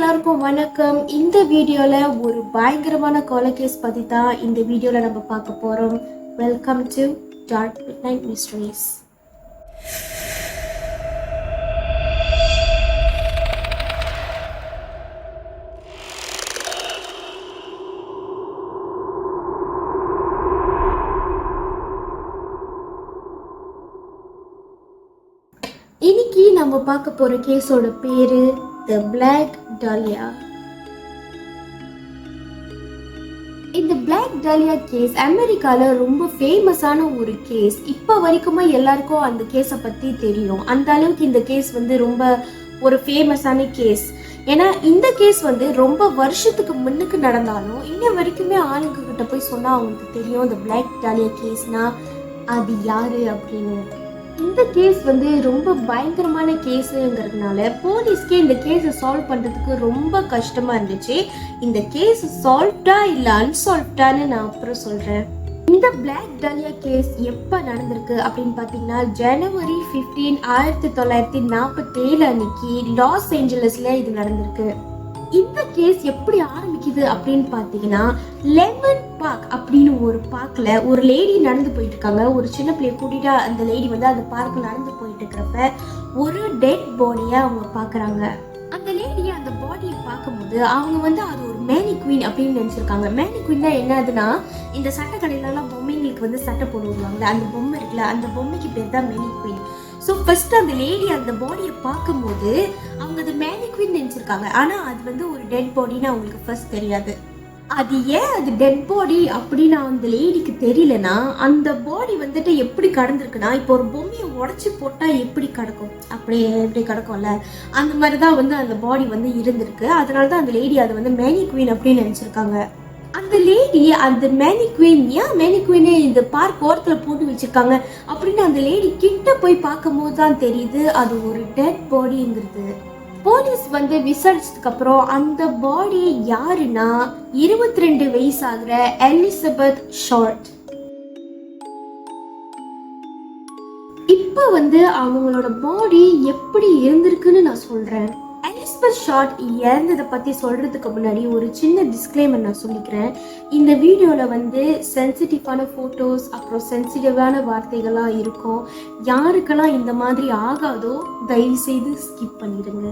எல்லாருக்கும் வணக்கம். இந்த வீடியோல ஒரு பயங்கரமான கொலை கேஸ் பத்தி தான் இந்த வீடியோல நம்ம பார்க்க போறோம். Welcome to dark midnight mysteries. இன்னைக்கு நம்ம பார்க்க போற கேஸோட பேரு தி பிளாக் டாலியா. இந்த பிளாக் டாலியா கேஸ் அமெரிக்கால ரொம்ப ஃபேமஸான ஒரு கேஸ். இப்போ வரைக்குமே எல்லாருக்கும் அந்த கேஸை பத்தி தெரியும். அந்த அளவுக்கு இந்த கேஸ் ரொம்ப ஒரு ஃபேமஸான கேஸ். ஏன்னா இந்த கேஸ் ரொம்ப வருஷத்துக்கு முன்னுக்கு நடந்தாலும் இன்ன வரைக்குமே ஆளுங்க கிட்ட போய் சொன்னா அவங்களுக்கு தெரியும் இந்த பிளாக் டாலியா கேஸ்னா அது யாரு அப்படின்னு. இந்த கேஸ் ரொம்ப பயங்கரமான கேஸுங்கிறதுனால போலீஸ்க்கே இந்த கேஸை சால்வ் பண்ணுறதுக்கு ரொம்ப கஷ்டமாக இருந்துச்சு. இந்த கேஸ் சால்வ்டா இல்லை அன்சால்வ்டான்னு நான் அப்புறம் சொல்கிறேன். இந்த பிளாக் டாலியா கேஸ் எப்போ நடந்திருக்கு அப்படின்னு பார்த்தீங்கன்னா ஜனவரி 15, 1947 அன்னைக்கு லாஸ் ஏஞ்சலஸில் இது நடந்திருக்கு. இந்த கேஸ் எப்படி ஆரம்பிக்குது அப்படின்னு பார்த்தீங்கன்னா லெமன் பார்க் அப்படின்னு ஒரு பார்க்ல ஒரு லேடி நடந்து போயிட்டு இருக்காங்க. ஒரு சின்ன பிள்ளைய கூட்டிட்டு அந்த லேடி அந்த பார்க்ல நடந்து போயிட்டு இருக்கிறப்ப ஒரு டெட் பாடியை அவங்க பார்க்குறாங்க. அந்த லேடியை அந்த பாடியை பார்க்கும்போது அவங்க அது ஒரு மேனிக்வீன் அப்படின்னு நினச்சிருக்காங்க. மேனிக்வீன்னா என்னதுன்னா இந்த சட்டை கடையிலலாம் பொம்மைங்களுக்கு சட்டை போட்டு விடுவாங்களே அந்த பொம்மை இருக்குல்ல, அந்த பொம்மைக்கு பேர் தான் மேனிக்வீன். ஸோ ஃபர்ஸ்ட் அந்த லேடி அந்த பாடியை பார்க்கும்போது அவங்க அது மேனிக்வீன் நினச்சிருக்காங்க. ஆனால் அது ஒரு டெட் பாடின்னு அவங்களுக்கு ஃபர்ஸ்ட் தெரியாது. அது ஏன் அது டெட் பாடி அப்படின்னு அந்த லேடிக்கு தெரியலனா அந்த பாடி எப்படி கடந்திருக்குன்னா இப்போ ஒரு பொம்மையை உடச்சி போட்டால் எப்படி கிடக்கும் அப்படியே எப்படி கிடக்கும்ல அந்த மாதிரி தான் அந்த பாடி இருந்திருக்கு. அதனால தான் அந்த லேடி அது மேனிக்வீன் அப்படின்னு நினச்சிருக்காங்க. அந்த லேடி அந்த மேனிக்வீன் ஏன் மேனிக்வீனே இந்த பார்க் ஓரத்தில் போட்டு வச்சிருக்காங்க அப்படின்னு அந்த லேடி கிட்ட போய் பார்க்கும்போது தான் தெரியுது அது ஒரு டெட் பாடிங்கிறது. போலீஸ் விசாரிச்சதுக்கு அப்புறம் அந்த பாடி யாருன்னா 22 வயசாகிற எலிசபெத் ஷார்ட். இப்போ அவங்களோட பாடி எப்படி இருந்திருக்குன்னு நான் சொல்றேன். எலிசபெத் ஷார்ட் இறந்ததை பற்றி சொல்கிறதுக்கு முன்னாடி ஒரு சின்ன டிஸ்க்ளைமர் நான் சொல்லிக்கிறேன். இந்த வீடியோவில் சென்சிட்டிவான ஃபோட்டோஸ் அப்புறம் சென்சிட்டிவான வார்த்தைகளாக இருக்கும். யாருக்கெல்லாம் இந்த மாதிரி ஆகாதோ தயவு செய்து ஸ்கிப் பண்ணிடுங்க.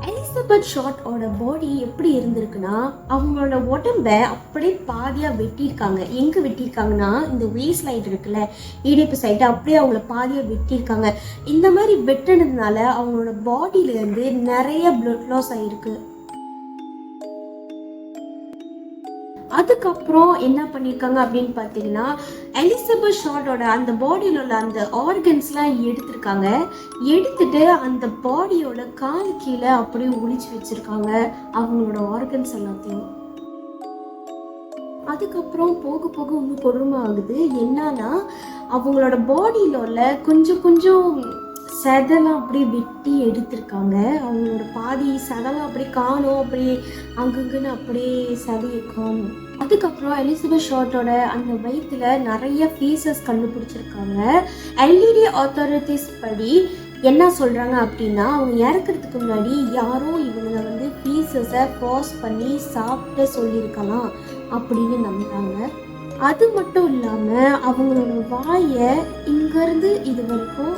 எலிசபெத் ஷார்ட்டோட பாடி எப்படி இருந்திருக்குன்னா அவங்களோட உடம்ப அப்படியே பாதியாக வெட்டியிருக்காங்க. எங்கே வெட்டியிருக்காங்கன்னா இந்த வேஸ்ட் லைட் இருக்குல்ல, இடுப்பு சைடு அப்படியே அவங்கள பாதியாக வெட்டியிருக்காங்க. இந்த மாதிரி வெட்டினதுனால அவங்களோட பாடியிலேருந்து நிறைய பிளட் லாஸ் ஆகிருக்கு. அதுக்கப்புறம் என்ன பண்ணியிருக்காங்க அப்படின்னு பார்த்தீங்கன்னா எலிசபெத் ஷார்ட்டோட அந்த பாடியில் உள்ள அந்த ஆர்கன்ஸ்லாம் எடுத்திருக்காங்க. எடுத்துட்டு அந்த பாடியோட கால் கீழே அப்படியே ஒளிச்சு வச்சிருக்காங்க அவங்களோட ஆர்கன்ஸ் எல்லாத்தையும். அதுக்கப்புறம் போக போக இன்னும் கொடுமை ஆகுது. என்னன்னா அவங்களோட பாடியில் உள்ள கொஞ்சம் செதெல்லாம் அப்படியே வெட்டி எடுத்திருக்காங்க. அவங்களோட பாதி செதெல்லாம் அப்படியே காணும், அப்படியே அங்கங்கன்னு அப்படியே செதையை காணும். அதுக்கப்புறம் எலிசபெத் ஷார்ட்டோட அந்த வயிற்றுல நிறைய பீசஸ் கண்டுபிடிச்சிருக்காங்க. எல்இடி அத்தாரிட்டிஸ் படி என்ன சொல்கிறாங்க அப்படின்னா அவங்க இறக்கிறதுக்கு முன்னாடி யாரோ இவங்க பீசஸை பாஸ் பண்ணி சாப்பிட்டு சொல்லியிருக்கலாம் அப்படின்னு நம்புகிறாங்க. அது மட்டும் இல்லாமல் அவங்களோட வாயை இங்கேருந்து இது வரைக்கும்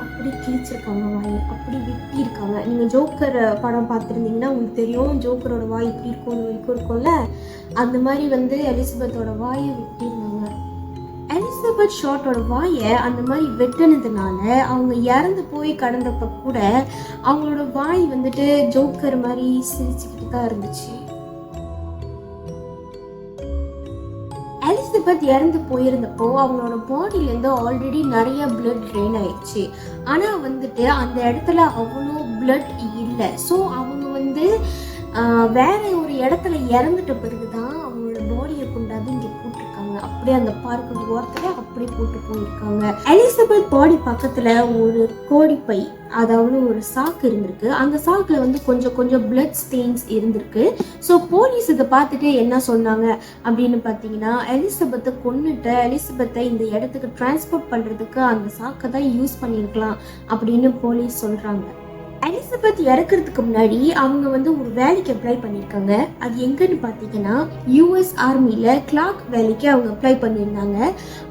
அப்படி கிழிச்சிருக்காங்க. வாயை அப்படி வெட்டியிருக்காங்க. நீங்கள் ஜோக்கர் படம் பார்த்துருந்தீங்கன்னா உங்களுக்கு தெரியும் ஜோக்கரோட வாய் இப்படி இருக்கும் இது வரைக்கும் இருக்கும்ல, அந்த மாதிரி எலிசபெத்தோட வாயை வெட்டியிருந்தாங்க. எலிசபெத் ஷார்ட்டோட வாயை அந்த மாதிரி வெட்டினதுனால அவங்க இறந்து போய் கடந்தப்ப கூட அவங்களோட வாய் ஜோக்கர் மாதிரி சிரிச்சுக்கிட்டு தான் இருந்துச்சு. எலிசபெத் இறந்து போயிருந்தப்போ அவங்களோட பாடியிலேருந்து ஆல்ரெடி நிறைய பிளட் ட்ரெயின் ஆயிடுச்சு. ஆனால் அந்த இடத்துல அவ்வளோ பிளட் இல்லை. ஸோ அவங்க வேற ஒரு இடத்துல இறந்துட்ட பிறகுதான் அவங்களோட பாடியை கொண்டாந்து இங்கே போட்டிருக்காங்க. அப்படியே அந்த பார்க்கு ஓரத்தில் அப்படியே போட்டு போயிருக்காங்க. எலிசபெத் பாடி பக்கத்தில் ஒரு கோடிப்பை அதாவது ஒரு சாக்கு இருந்திருக்கு. அந்த சாக்கில் கொஞ்சம் பிளட் ஸ்டெயின்ஸ் இருந்திருக்கு. ஸோ போலீஸ் இதை பார்த்துட்டு என்ன சொன்னாங்க அப்படின்னு பார்த்தீங்கன்னா எலிசபெத்தை கொன்னுட்டு எலிசபெத்தை இந்த இடத்துக்கு டிரான்ஸ்போர்ட் பண்ணுறதுக்கு அந்த சாக்கை தான் யூஸ் பண்ணியிருக்கலாம் அப்படின்னு போலீஸ் சொல்கிறாங்க. எலிசபெத் இறக்குறதுக்கு முன்னாடி அவங்க வந்து ஒரு வேலைக்கு அப்ளை பண்ணியிருக்காங்க. அது எங்கன்னு பார்த்தீங்கன்னா யூஎஸ் ஆர்மியில் கிளார்க் வேலைக்கு அவங்க அப்ளை பண்ணியிருந்தாங்க.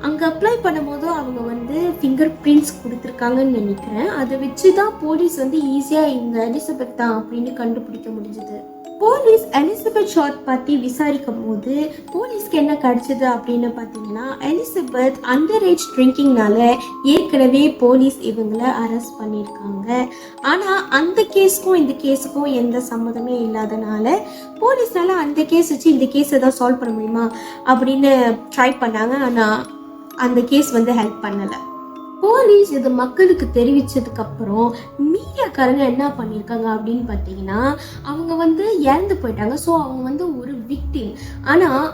அங்கே அப்ளை பண்ணும்போது அவங்க வந்து ஃபிங்கர் பிரிண்ட்ஸ் கொடுத்துருக்காங்கன்னு நினைக்கிறேன். அதை வச்சு தான் போலீஸ் வந்து ஈஸியாக இவங்க எலிசபெத் தான் அப்படின்னு கண்டுபிடிக்க முடிஞ்சது. போலீஸ் எலிசபெத் ஷார்ட் பற்றி விசாரிக்கும் போது போலீஸ்க்கு என்ன கிடைச்சது அப்படின்னு பார்த்தீங்கன்னா எலிசபெத் அண்டர் ஏஜ் ட்ரிங்கிங்னால ஏற்கனவே போலீஸ் இவங்களை அரெஸ்ட் பண்ணியிருக்காங்க. ஆனால் அந்த கேஸுக்கும் இந்த கேஸுக்கும் எந்த சம்மதமே இல்லாதனால போலீஸ்னால அந்த கேஸ் வச்சு இந்த கேஸை தான் சால்வ் பண்ண முடியுமா அப்படின்னு ட்ரை பண்ணாங்க. ஆனால் அந்த கேஸ் வந்து ஹெல்ப் பண்ணலை. போலீஸ் இது மக்களுக்கு தெரிவிச்சதுக்கு அப்புறம் மீடியாக்காரங்க என்ன பண்ணியிருக்காங்க அப்படின்னு பார்த்தீங்கன்னா அவங்க வந்து இறந்து போயிட்டாங்க. ஸோ அவங்க வந்து ஒரு விக்டிம். ஆனால்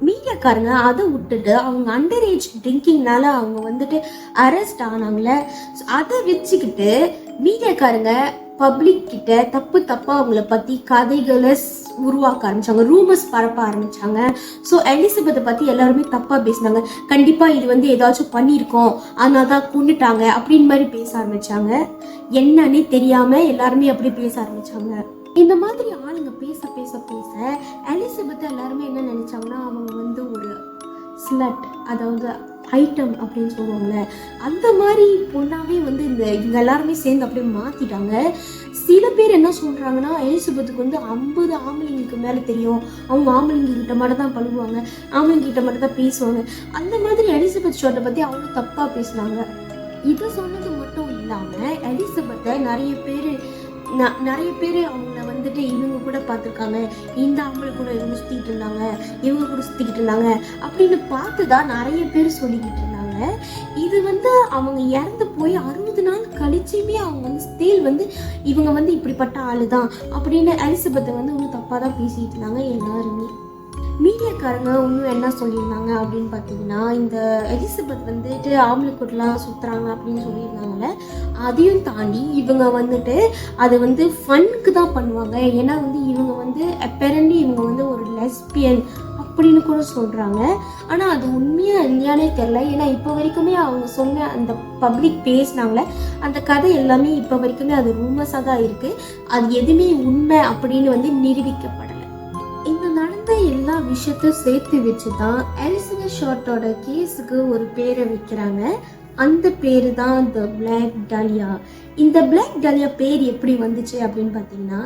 மீடியாக்காரங்க அதை விட்டுட்டு அவங்க அண்டர் ஏஜ் ட்ரிங்கிங்னால அவங்க வந்துட்டு அரெஸ்ட் ஆனாங்களே, அதை வச்சுக்கிட்டு மீடியாக்காரங்க பப்ளிக் கிட்ட தப்பாக அவங்கள பற்றி கதைகளை உருவாக்க ஆரம்பிச்சாங்க, ரூமர்ஸ் பரப்ப ஆரம்பிச்சாங்க. ஸோ எலிசபெத்தை பற்றி எல்லாருமே தப்பாக பேசினாங்க. கண்டிப்பாக இது வந்து ஏதாச்சும் பண்ணியிருக்கோம், அதனால தான் கொண்டுட்டாங்க அப்படின்னு மாதிரி பேச ஆரம்பிச்சாங்க. என்னன்னே தெரியாமல் எல்லாருமே அப்படி பேச ஆரம்பிச்சாங்க. இந்த மாதிரி ஆளுங்க பேச பேச பேச எலிசபெத்தை எல்லாருமே என்ன நினைச்சாங்கன்னா அவங்க வந்து ஒரு ஸ்லட், அதாவது ஐட்டம் அப்படின்னு சொல்லுவாங்கள்ல, அந்த மாதிரி பொண்ணாவே வந்து இவங்க எல்லாருமே சேர்ந்து அப்படியே மாற்றிட்டாங்க. சில பேர் என்ன சொல்கிறாங்கன்னா எலிசபெத்துக்கு வந்து 50 ஆம்பளைங்களுக்கு மேலே தெரியும், அவங்க ஆம்பளைங்கிட்ட மட்டும் தான் பழகுவாங்க, ஆம்பளைங்கிட்ட மட்டும் தான் பேசுவாங்க. அந்த மாதிரி எலிசபெத் ஷார்ட்டை பற்றி அவங்க தப்பாக பேசுனாங்க. இதை சொன்னது மட்டும் இல்லாமல் எலிசபெத்தை நிறைய பேர் அவங்கள வந்துட்டு இவங்க கூட பார்த்துருக்காங்க, இந்த ஆம்பளை கூட இவங்க சுற்றிக்கிட்டு இருந்தாங்க, இவங்க கூட சுற்றிக்கிட்டு இருந்தாங்க அப்படின்னு பார்த்து தான் நிறைய பேர் சொல்லிக்கிட்டு இருந்தாங்க. இது வந்து அவங்க இறந்து போய் 60 நாள் கழிச்சுமே அவங்க வந்து ஸ்டில் வந்து இவங்க வந்து இப்படிப்பட்ட ஆளு தான் அப்படின்னு எலிசபெத்தை வந்து இன்னும் தப்பாக தான் பேசிக்கிட்டு இருந்தாங்க எல்லாருமே. மீடியாக்காரங்க இன்னும் என்ன சொல்லியிருந்தாங்க அப்படின்னு பார்த்தீங்கன்னா இந்த எலிசபெத் வந்துட்டு ஆம்பளை கூட்டலாம் சுற்றுறாங்க அப்படின்னு சொல்லியிருந்தாங்கல்ல, அதையும் தாண்டி இவங்க வந்துட்டு அதை வந்து ஃபன்னுக்கு தான் பண்ணுவாங்க. ஏன்னா வந்து இவங்க வந்து அப்பேரண்ட்லி இவங்க வந்து ஒரு லெஸ்பியன் அப்படின்னு கூட சொல்கிறாங்க. ஆனால் அது உண்மையாக இல்லையானே தெரில. ஏன்னா இப்போ வரைக்குமே அவங்க சொன்ன அந்த பப்ளிக் பேசினாங்களே அந்த கதை எல்லாமே இப்போ வரைக்குமே அது ரூமர்ஸாக தான் இருக்குது. அது எதுவுமே உண்மை அப்படின்னு வந்து நிரூபிக்கப்படலை. இந்த நடந்த எல்லா விஷயத்தையும் சேர்த்து வச்சு தான் எலிசபெத் ஷார்ட்டோட கேஸுக்கு ஒரு பேரை வைக்கிறாங்க. அந்த பேரு தான் த பிளாக் டாலியா. இந்த பிளாக் டாலியா பேர் எப்படி வந்துச்சு அப்படின்னு பார்த்தீங்கன்னா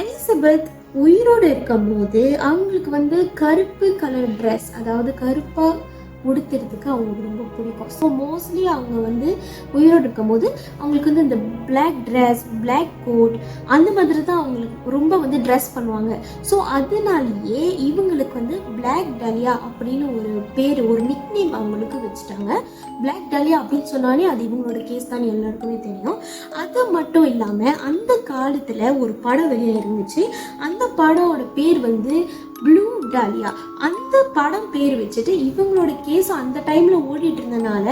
எலிசபெத் உயிரோடு இருக்கும் போது அவங்களுக்கு வந்து கருப்பு கலர் ட்ரெஸ், அதாவது கருப்பாக உடுத்துறதுக்கு அவங்களுக்கு ரொம்ப பிடிக்கும். ஸோ மோஸ்ட்லி அவங்க வந்து உயிரோடு இருக்கும் போது அவங்களுக்கு வந்து இந்த பிளாக் ட்ரெஸ், பிளாக் கோட் அந்த மாதிரி தான் அவங்களுக்கு ரொம்ப வந்து ட்ரெஸ் பண்ணுவாங்க. ஸோ அதனாலேயே இவங்களுக்கு வந்து பிளாக் டாலியா அப்படின்னு ஒரு பேர், ஒரு நிக்நேம் அவங்களுக்கு வச்சுட்டாங்க. பிளாக் டாலியா அப்படின்னு சொன்னாலே அது இவங்களோட கேஸ் தான் எல்லாருக்குமே தெரியும். அது மட்டும் இல்லாமல் அந்த காலத்தில் ஒரு படம் வெளியில் இருந்துச்சு. அந்த படமோட பேர் வந்து ப்ளூ டாலியா. அந்த படம் பேர் வச்சுட்டு இவங்களோட கேஸ் அந்த டைமில் ஓடிட்டு இருந்தனால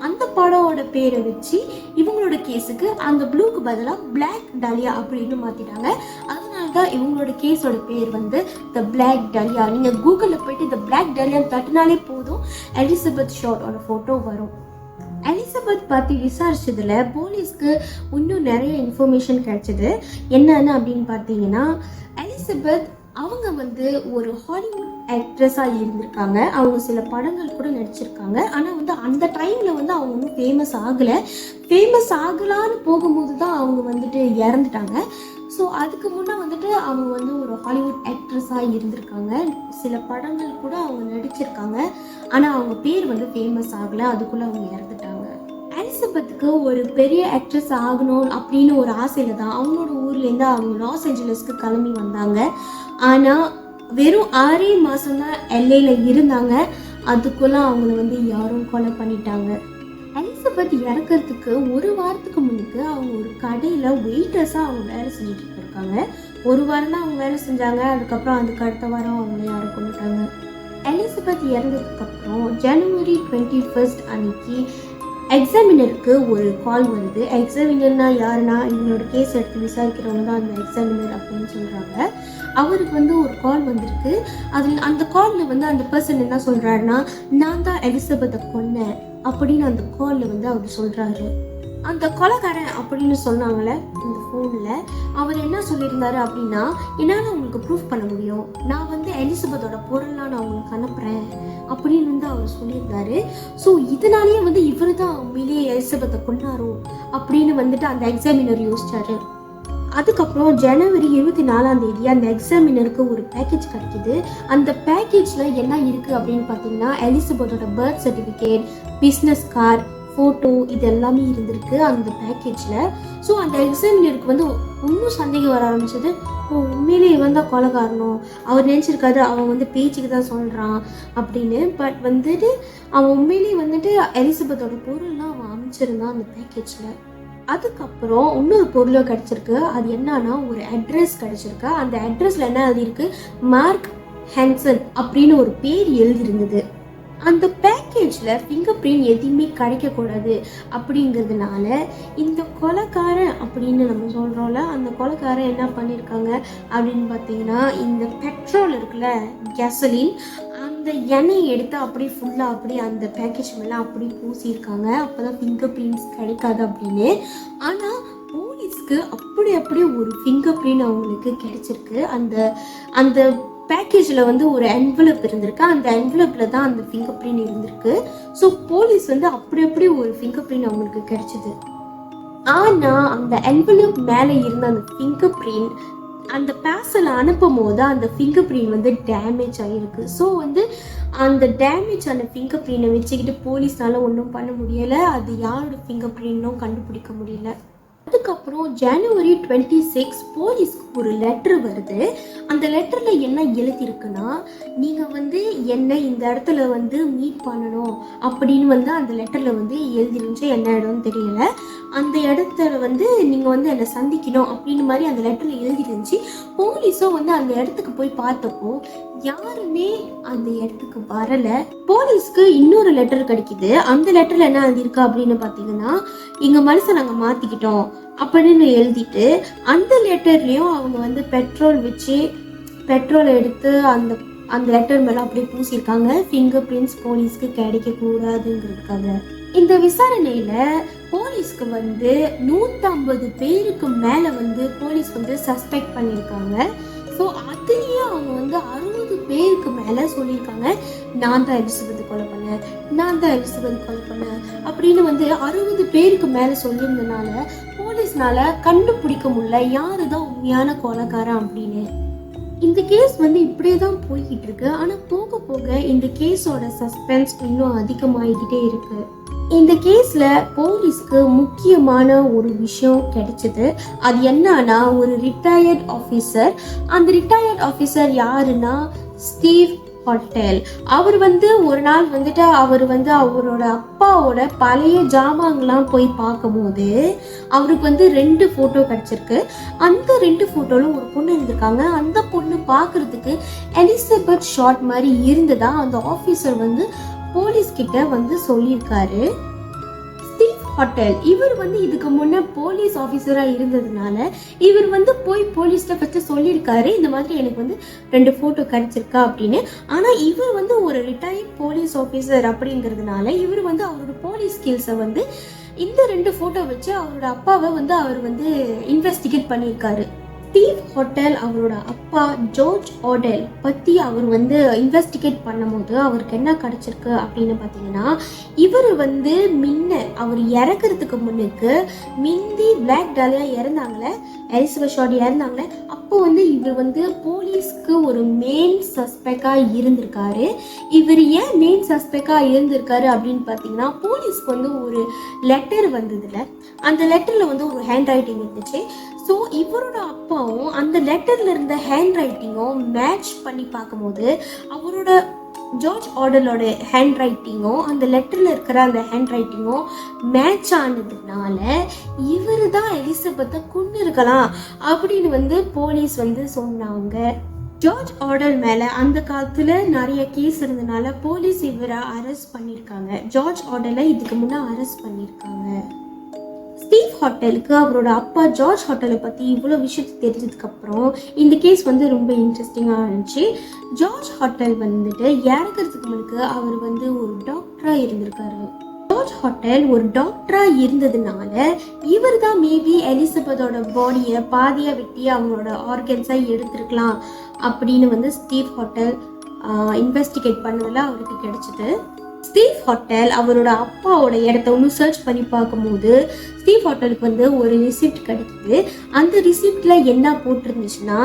அந்த படமோட பேரை வச்சு இவங்களோட கேஸுக்கு அந்த ப்ளூக்கு பதிலாக பிளாக் டாலியா அப்படின்னு மாற்றிட்டாங்க. அதனால தான் இவங்களோட கேஸோட பேர் வந்து த பிளாக் டாலியா. நீங்கள் கூகுளில் போயிட்டு த பிளாக் டாலியான்னு தட்டினாலே போதும் எலிசபெத் ஷார்ட்டோட ஃபோட்டோ வரும். எலிசபெத் பற்றி விசாரிச்சதில் போலீஸ்க்கு இன்னும் நிறைய இன்ஃபர்மேஷன் கிடைச்சிது. என்னன்னு அப்படின்னு பார்த்தீங்கன்னா எலிசபெத் அவங்க வந்து ஒரு ஹாலிவுட் ஆக்ட்ரஸாக இருந்திருக்காங்க. அவங்க சில படங்கள் கூட நடிச்சிருக்காங்க. ஆனால் வந்து அந்த டைமில் வந்து அவங்க வந்து ஃபேமஸ் ஆகலான்னு போகும்போது தான் அவங்க வந்துட்டு இறந்துட்டாங்க. ஸோ அதுக்கு முன்னே வந்துட்டு அவங்க வந்து ஒரு ஹாலிவுட் ஆக்ட்ரஸாக இருந்திருக்காங்க. சில படங்கள் கூட அவங்க நடிச்சிருக்காங்க. ஆனால் அவங்க பேர் வந்து ஃபேமஸ் ஆகலை, அதுக்குள்ளே அவங்க இறந்துட்டாங்க. எலிசபெத்துக்கு ஒரு பெரிய ஆக்ட்ரஸ் ஆகணும் அப்படின்னு ஒரு ஆசையில் தான் அவங்களோட ஊர்லேருந்து அவங்க லாஸ் ஏஞ்சலஸ்க்கு கிளம்பி வந்தாங்க. ஆனால் வெறும் 6 மாதம் தான் எல்ஏல இருந்தாங்க. அதுக்குள்ளே அவங்கள வந்து யாரும் கொலை பண்ணிட்டாங்க. எலிசபெத் இறக்கிறதுக்கு ஒரு வாரத்துக்கு முன்னுக்கு அவங்க ஒரு கடையில் வெயிட்டர்ஸாக அவங்க வேலை செஞ்சுட்டு இருக்காங்க. ஒரு வாரம் தான் அவங்க வேலை செஞ்சாங்க. அதுக்கப்புறம் அதுக்கு அடுத்த வாரம் அவங்கள யாரும் கொண்டுட்டாங்க. எலிசபெத் இறந்ததுக்கப்புறம் ஜனவரி 21 அன்னைக்கு எக்ஸாமினருக்கு ஒரு கால் வருது. எக்ஸாமினர்னா யாருன்னா இவங்களோட கேஸ் எடுத்து விசாரிக்கிறவங்க தான் அந்த எக்ஸாமினர் அப்படின்னு சொல்கிறாங்க. அவருக்கு வந்து ஒரு கால் வந்திருக்கு. அதில் அந்த காலில் வந்து அந்த பர்சன் என்ன சொல்கிறாருன்னா நான் தான் எலிசபெத்தை கொன்னேன் அப்படின்னு அந்த காலில் வந்து அவர் சொல்கிறாரு. அந்த கொலைக்காரன் அப்படின்னு சொன்னாங்களே இந்த ஃபோனில் அவர் என்ன சொல்லியிருந்தாரு அப்படின்னா, என்னால் உங்களுக்கு ப்ரூஃப் பண்ண முடியும், நான் வந்து எலிசபெத்தோட பொருள்லாம் நான் உங்களுக்கு அனுப்புகிறேன் அப்படின்னு வந்து அவர் சொல்லியிருந்தாரு. ஸோ இதனாலேயே வந்து இவர் தான் உண்மையிலேயே எலிசபெத்தை கொண்டாரோ அப்படின்னு வந்துட்டு அந்த எக்ஸாமினர் யோசிச்சாரு. அதுக்கப்புறம் ஜனவரி 24 அந்த எக்ஸாமினருக்கு ஒரு பேக்கேஜ் கிடைக்கிது. அந்த பேக்கேஜில் என்ன இருக்குது அப்படின்னு பார்த்தீங்கன்னா, எலிசபெத்தோட birth certificate, business card, photo, இது எல்லாமே இருந்திருக்கு அந்த பேக்கேஜில். ஸோ அந்த எக்ஸாமினருக்கு வந்து இன்னும் சந்தேகம் வர ஆரம்பிச்சது. உண்மையிலே இவன் தான் கொலைகாரணும், அவர் நினச்சிருக்காரு அவன் வந்து பேச்சுக்கு தான் சொல்கிறான் அப்படின்னு. பட் வந்துட்டு அவன் உண்மையிலே வந்துட்டு எலிசபெத்தோட பொருள்லாம் அவன் அமைச்சிருந்தான் அந்த பேக்கேஜில். அதுக்கப்புறம் இன்னொரு பொருளோ கிடச்சிருக்கு. அது என்னன்னா ஒரு அட்ரஸ் கிடச்சிருக்கு. அந்த அட்ரஸில் என்ன எழுதியிருக்கு, மார்க் ஹான்சன் அப்படின்னு ஒரு பேர் எழுதியிருந்தது. அந்த பேக்கேஜில் ஃபிங்கர் பிரிண்ட் எதுவுமே கிடைக்கக்கூடாது அப்படிங்கிறதுனால இந்த கொலைக்காரன் அப்படின்னு நம்ம சொல்கிறோம்ல, அந்த கொலைக்காரன் என்ன பண்ணியிருக்காங்க அப்படின்னு பார்த்தீங்கன்னா, இந்த பெட்ரோல் இருக்குல்ல, கேசலின், அந்த எண்ணெய் எடுத்து அப்படியே ஃபுல்லாக அப்படியே அந்த பேக்கேஜ் மேலே அப்படியே பூசியிருக்காங்க. அப்போ தான் ஃபிங்கர் பிரிண்ட்ஸ் கிடைக்காது அப்படின்னு. ஆனால் போலீஸ்க்கு அப்படியே ஒரு ஃபிங்கர் பிரிண்ட் அவங்களுக்கு கிடைச்சிருக்கு. அந்த அந்த பேக்கேஜில் வந்து ஒரு என்வலப் இருந்திருக்கு. அந்த என்வலப்பில் தான் அந்த ஃபிங்கர் பிரிண்ட் இருந்திருக்கு. ஸோ போலீஸ் வந்து அப்படி ஒரு ஃபிங்கர் பிரிண்ட் அவங்களுக்கு கிடைச்சிது. ஆனால் அந்த என்வலப் மேலே இருந்த அந்த ஃபிங்கர் பிரிண்ட் அந்த பார்சல் அனுப்பும் போது அந்த ஃபிங்கர் பிரிண்ட் வந்து டேமேஜ் ஆகிருக்கு. ஸோ வந்து அந்த டேமேஜ் ஆன ஃபிங்கர் பிரிண்டை வச்சுக்கிட்டு போலீஸ்னால ஒன்றும் பண்ண முடியலை. அது யாரோட ஃபிங்கர் பிரிண்ட்டும் கண்டுபிடிக்க முடியல. அதுக்கப்புறம் ஜனவரி 26 போலீஸ்க்கு ஒரு லெட்ரு வருது. அந்த லெட்டரில் என்ன எழுதியிருக்குன்னா, நீங்கள் வந்து என்னை இந்த இடத்துல வந்து மீட் பண்ணணும் அப்படின்னு வந்து அந்த லெட்டரில் வந்து எழுதிருந்துச்சு. என்ன இடம்னு தெரியல. அந்த இடத்துல வந்து நீங்கள் வந்து என்னை சந்திக்கணும் அப்படின்னு மாதிரி அந்த லெட்டரில் எழுதிருந்துச்சு. போலீஸும் வந்து அந்த இடத்துக்கு போய் பார்த்தப்போ யாருமே அந்த இடத்துக்கு வரலை. போலீஸ்க்கு இன்னொரு லெட்டர் கிடைக்குது. அந்த லெட்டரில் என்ன எழுதியிருக்கா அப்படின்னு பார்த்தீங்கன்னா, எங்கள் மனசை நாங்கள் மாற்றிக்கிட்டோம் அப்படின்னு எழுதிட்டு, அந்த லெட்டர்லேயும் அவங்க வந்து பெட்ரோல் எடுத்து அந்த அந்த லெட்டர் மேலே அப்படியே பூசியிருக்காங்க. ஃபிங்கர் பிரிண்ட்ஸ் போலீஸ்க்கு கிடைக்கக்கூடாதுங்கிறதுக்காக. இந்த விசாரணையில் போலீஸ்க்கு வந்து 150 பேருக்கு மேலே வந்து போலீஸ் வந்து சஸ்பெக்ட் பண்ணியிருக்காங்க. ஸோ அதுலேயே அவங்க வந்து 60 பேருக்கு மேலே சொல்லியிருக்காங்க, நான் தான் எலிசபெத் கொலை பண்ணேன் அப்படின்னு வந்து 60 பேருக்கு மேலே சொல்லியிருந்தனால போலீஸ்னால கண்டுபிடிக்க முடியல யாரு தான் உண்மையான கொலைக்காரன் அப்படின்னு. இந்த கேஸ் வந்து இப்படியே தான் போய்கிட்டு இருக்கு. ஆனால் போக போக இந்த கேஸோட சஸ்பென்ஸ் இன்னும் அதிகமாகிக்கிட்டே இருக்கு. இந்த கேஸில் போலீஸ்க்கு முக்கியமான ஒரு விஷயம் கிடைச்சது. அது என்னன்னா, ஒரு ரிட்டையர்ட் ஆஃபீஸர். அந்த ரிட்டையர்ட் ஆஃபீஸர் யாருன்னா ஸ்டீவ் ஹாட்டல். அவர் வந்து ஒரு நாள் வந்துட்டு அவர் வந்து அவரோட அப்பாவோட பழைய ஜாமான்லாம் போய் பார்க்கும்போது அவருக்கு வந்து 2 ஃபோட்டோ கிடச்சிருக்கு. அந்த 2 ஃபோட்டோவில் ஒரு பொண்ணு இருந்திருக்காங்க. அந்த பொண்ணு பார்க்குறதுக்கு எலிசபெத் ஷார்ட் மாதிரி இருந்ததா அந்த ஆஃபீஸர் வந்து போலீஸ்கிட்ட வந்து சொல்லியிருக்காரு. ஸ்டீவ் ஹாட்டல் இவர் வந்து இதுக்கு முன்னே போலீஸ் ஆஃபீஸராக இருந்ததுனால இவர் வந்து போய் போலீஸ்கிட்ட ஃபஸ்ட்டு சொல்லியிருக்காரு, இந்த மாதிரி எனக்கு வந்து 2 ஃபோட்டோ கிடச்சிருக்கா அப்படின்னு. ஆனால் இவர் வந்து ஒரு ரிட்டையர்ட் போலீஸ் ஆஃபீஸர் அப்படிங்கிறதுனால இவர் வந்து அவரோட போலீஸ் ஸ்கில்ஸை வந்து இந்த 2 ஃபோட்டோ வச்சு அவரோட அப்பாவை வந்து அவர் வந்து இன்வெஸ்டிகேட் பண்ணியிருக்காரு. ஸ்டீவ் ஹாட்டல் அவரோட அப்பா ஜார்ஜ் ஆடெல் பற்றி அவர் வந்து இன்வெஸ்டிகேட் பண்ணும்போது அவருக்கு என்ன கிடச்சிருக்கு அப்படின்னு பார்த்தீங்கன்னா, இவர் வந்து அவர் இறக்கிறதுக்கு முன்னுக்கு பிளாக் டாலியா இறந்தாங்களே, எலிசபெத் ஷார்ட் இறந்தாங்களே, அப்போ வந்து இவர் வந்து போலீஸ்க்கு ஒரு மெயின் சஸ்பெக்டாக இருந்திருக்காரு. இவர் ஏன் மெயின் சஸ்பெக்டாக இருந்திருக்காரு அப்படின்னு பார்த்தீங்கன்னா, போலீஸ்க்கு வந்து ஒரு லெட்டர் வந்ததில்ல, அந்த லெட்டரில் வந்து ஒரு ஹேண்ட் ரைட்டிங் இருந்துச்சு. ஸோ இவரோட அப்பாவும் அந்த லெட்டரில் இருந்த ஹேண்ட் ரைட்டிங்கும் மேட்ச் பண்ணி பார்க்கும்போது அவரோட ஜார்ஜ் ஆடலோட ஹேண்ட் ரைட்டிங்கும் அந்த லெட்டரில் இருக்கிற அந்த ஹேண்ட் ரைட்டிங்கும் மேட்ச் ஆனதுனால இவர் தான் எலிசபெத்தை கொண்டு இருக்கலாம் அப்படின்னு வந்து போலீஸ் வந்து சொன்னாங்க. ஜார்ஜ் ஆடல் மேலே அந்த காலத்தில் நிறைய கேஸ் இருந்தனால போலீஸ் இவரை அரெஸ்ட் பண்ணியிருக்காங்க. ஜார்ஜ் ஆடலை இதுக்கு முன்னே அரெஸ்ட் பண்ணியிருக்காங்க. ஸ்டீவ் ஹாட்டலுக்கு அவரோட அப்பா ஜார்ஜ் ஹாட்டலை பற்றி இவ்வளோ விஷயத்தை தெரிஞ்சதுக்கப்புறம் இந்த கேஸ் வந்து ரொம்ப இன்ட்ரெஸ்டிங்காக இருந்துச்சு. ஜார்ஜ் ஹாட்டல் வந்துட்டு இறக்கிறதுக்கு முன்னுக்கு அவர் வந்து ஒரு டாக்டராக இருந்திருக்காரு. ஜார்ஜ் ஹாட்டல் ஒரு டாக்டரா இருந்ததுனால இவர் தான் மேபி எலிசபெத்தோட பாடியை பாதியா வெட்டி அவங்களோட ஆர்கன்ஸா எடுத்திருக்கலாம் அப்படின்னு வந்து ஸ்டீவ் ஹாட்டல் இன்வெஸ்டிகேட் பண்ணதில் அவருக்கு கிடைச்சிது. ஸ்டீவ் ஹாட்டல் அவரோட அப்பாவோட இடத்த ஒன்று சர்ச் பண்ணி பார்க்கும்போது ஸ்டீவ் ஹாட்டலுக்கு வந்து ஒரு ரிசிப்ட் கிடைக்குது. அந்த ரிசிப்ட்ல என்ன போட்டிருந்துச்சுன்னா,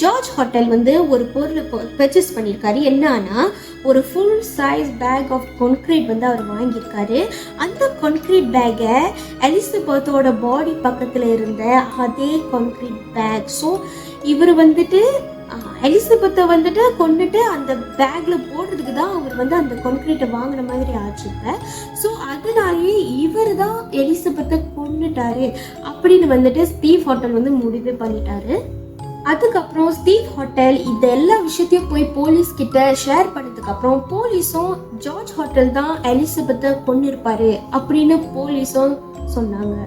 ஜார்ஜ் ஹாட்டல் வந்து ஒரு பொருளை பர்ச்சேஸ் பண்ணியிருக்காரு. என்னன்னா ஒரு full size bag of concrete வந்து அவர் வாங்கியிருக்காரு. அந்த கான்க்ரீட் பேக்கை எலிசபெத்தோட பாடி பக்கத்தில் இருந்த அதே கான்க்ரீட் பேக். ஸோ இவர் வந்துட்டு எலிசபெத்தை வந்துட்டு கொண்டுட்டு அந்த பேக்ல போடுறதுக்கு தான் அவர் வந்து அந்த கான்க்ரீட்டை வாங்கின மாதிரி ஆச்சுங்க. ஸோ அதனாலேயே இவர் தான் எலிசபெத்தை கொண்டுட்டாரு அப்படின்னு வந்துட்டு ஸ்டீவ் ஹாட்டல் வந்து முடிவு பண்ணிட்டாரு. அதுக்கப்புறம் ஸ்டீவ் ஹாட்டல் இந்த எல்லா விஷயத்தையும் போய் போலீஸ் கிட்ட ஷேர் பண்ணதுக்கு அப்புறம் போலீஸும் ஜார்ஜ் ஹாட்டல் தான் எலிசபெத்தை கொன்னிருப்பாரு அப்படின்னு போலீஸும் சொன்னாங்க.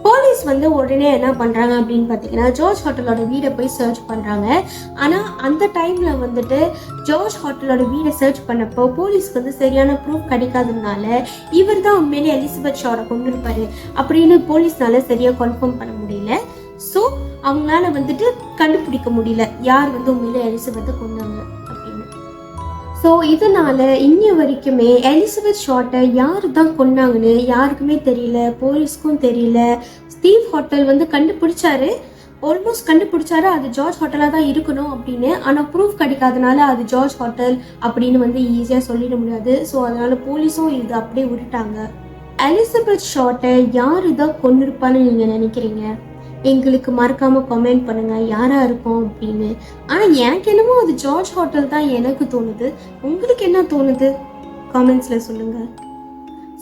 போலீஸ் வந்து உடனே என்ன பண்றாங்க அப்படின்னு பார்த்தீங்கன்னா, ஜார்ஜ் ஹாட்டலோட வீடை போய் சர்ச் பண்றாங்க. ஆனா அந்த டைம்ல வந்துட்டு ஜார்ஜ் ஹாட்டலோட வீடை சர்ச் பண்ணப்போ போலீஸ்க்கு வந்து சரியான ப்ரூஃப் கிடைக்காததுனால இவர் தான் உண்மையிலே எலிசபெத் ஷாரை கொண்டு இருப்பாரு அப்படின்னு போலீஸ்னால சரியா கன்ஃபார்ம் பண்ண முடியல. ஸோ அவங்களால வந்துட்டு கண்டுபிடிக்க முடியல யார் வந்து உண்மையிலே எலிசபெத்தை கொண்டாங்க அப்படின்னு. ஸோ இதனால இன்னி வரைக்குமே எலிசபெத் ஷார்ட்டை யாரு தான் கொன்னாங்கன்னு யாருக்குமே தெரியல, போலீஸ்க்கும் தெரியல. ஸ்டீவ் ஹாட்டல் வந்து கண்டுபிடிச்சாரு, ஆல்மோஸ்ட் கண்டுபிடிச்சாரு அது ஜார்ஜ் ஹாட்டலாக தான் இருக்கணும் அப்படின்னு. ஆனால் ப்ரூஃப் கிடைக்காதனால அது ஜார்ஜ் ஹாட்டல் அப்படின்னு வந்து ஈஸியாக சொல்லிட முடியாது. ஸோ அதனால போலீஸும் இது அப்படியே விட்டுட்டாங்க. எலிசபெத் ஷார்ட்டை யாரு தான் கொன்னிருப்பான்னு நீங்கள் நினைக்கிறீங்க? எங்களுக்கு மறக்காம கமெண்ட் பண்ணுங்க யாரா இருக்கும் அப்படின்னு. ஆனா எனக்கு என்னமோ அது ஜார்ஜ் ஹாட்டல் தான் எனக்கு தோணுது. உங்களுக்கு என்ன தோணுது காமெண்ட்ஸ்ல சொல்லுங்க.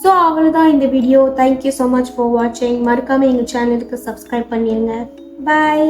ஸோ அவ்வளோதான் இந்த video. Thank you so much for வாட்சிங். மறக்காம எங்கள் சேனலுக்கு சப்ஸ்கிரைப் பண்ணிடுங்க. பாய்.